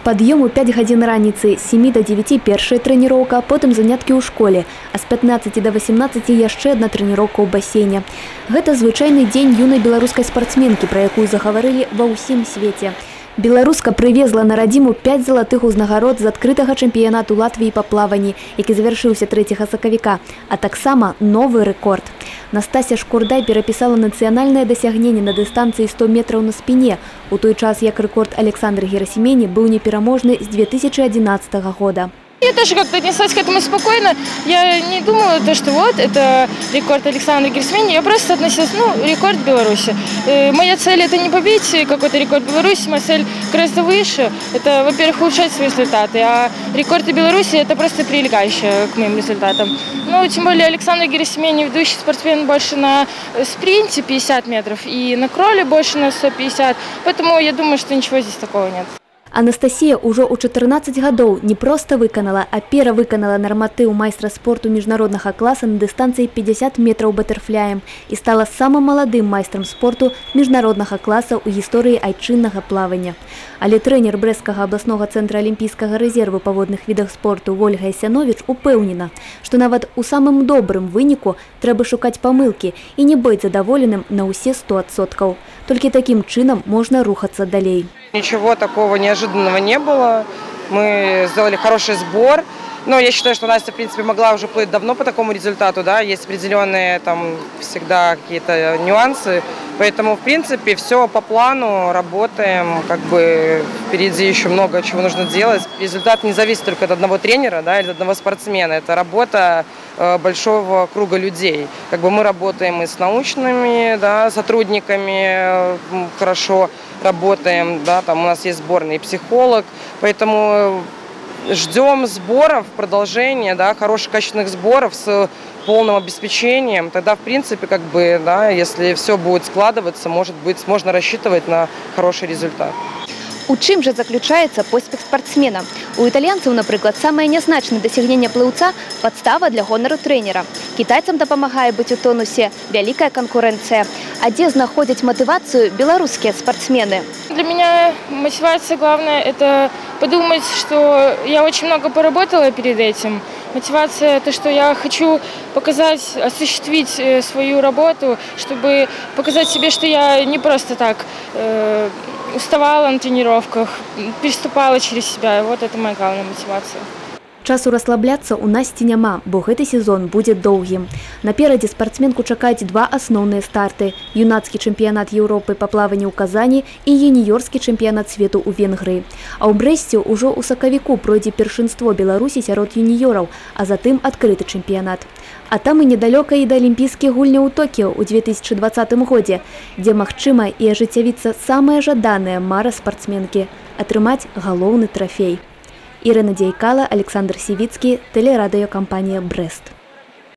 Падъем у 5 гадзін раніцы, з 7 до 9 першая трэніроўка, потым заняткі ў школе, а з 15 до 18 яшчэ адна трэніроўка ў басейне. Гэта звычайны дзень юнай беларускай спартсменкі, пра якую загаварылі ва ўсім свеце. Беларуска прывезла на радзіму 5 залатых узнагарод з адкрытага чэмпіянату Латвіі па плаванні, які завяршыўся 3 сакавіка, а таксама новы рэкорд. Настасья Шкурдай перапісала нацыянальнае дасягненне на дыстанцыі 100 метраў на спіне, у той час як рэкорд Александра Герасимени быў непераможны з 2011 года. Я тоже как-то отнеслась к этому спокойно. Я не думала, что вот это рекорд Александра Герасимени. Я просто относилась, рекорд Беларуси. Моя цель это не побить какой-то рекорд Беларуси, моя цель гораздо выше. Это, во-первых, улучшать свои результаты, а рекорды Беларуси это просто прилегающее к моим результатам. Тем более Александр Герасимени ведущий спортсмен больше на спринте 50 метров и на кроле больше на 150. Поэтому я думаю, что ничего здесь такого нет. Анастасія ўжо ў 14 гадоў не проста выканала, а перавыканала нарматыў майстра спорту міжнароднага класа на дыстанцыі 50 метраў батэрфляем і стала самым маладым майстрам спорту міжнароднага класа ў гісторыі айчыннага плавання. Але трэнер Брэсцкага абласнога цэнтра алімпійскага рэзерву па водных відах спорту Ольга Ясяновіч упэўнена, што нават у самым добрым выніку трэба шукаць памылкі і не быць задаволеным на ўсе 100%. Толькі такім чынам можна рухацца далей. Ничего такого неожиданного не было. Мы сделали хороший сбор. Но я считаю, что Настя, в принципе, могла уже плыть давно по такому результату. Да? Есть определенные там всегда какие-то нюансы. Поэтому, в принципе, все по плану, работаем. Впереди еще много чего нужно делать. Результат не зависит только от одного тренера, да, или от одного спортсмена. Это работа большого круга людей. Мы работаем и с научными, да, сотрудниками, хорошо работаем. Да, там у нас есть сборный психолог. Поэтому ждем сборов, продолжения, да, хороших качественных сборов с полным обеспечением. Тогда, в принципе, если все будет складываться, может быть, можно рассчитывать на хороший результат. У чым же заключаецца поспех спартсмена? У італьянцаў, напрыклад, самае нязначнае дасягненне плыўца – падстава для гонару трэнера. Кітайцам дапамагае быць у тонусе вялікая канкурэнцыя. А дзе знаходзяць матывацыю беларускія спортсмены? Для меня мотивация главная – это подумать, что я очень много поработала перед этим. Мотивация – то, что я хочу показать, осуществить свою работу, чтобы показать себе, что я не просто так уставала на тренировках, переступала через себя. Вот это моя главная мотивация. Часу расслабляцца ў Насці няма, бо гэты сезон будзе доўгім. Наперадзе спартсменку чакаюць два асноўныя старты – юнацкі чэмпіянат Еўропы па плаванні ў Казані і юніёрскі чэмпіянат свету ў Венгрыі. А ў Брэсце ўжо ў сакавіку пройдзе першынство Беларусі сярод юніёраў, а затым адкрыты чэмпіянат. А там і недалёка і да алімпійскіх гульняў у Токіо ў 2020 годзе, дзе магчыма і ажыццявіцца самая жаданая мара спартсменкі – атрымаць галоўны трафей. Ірына Дзейкала, Александр Сівіцкі, тэлерадыёкампанія «Брэст».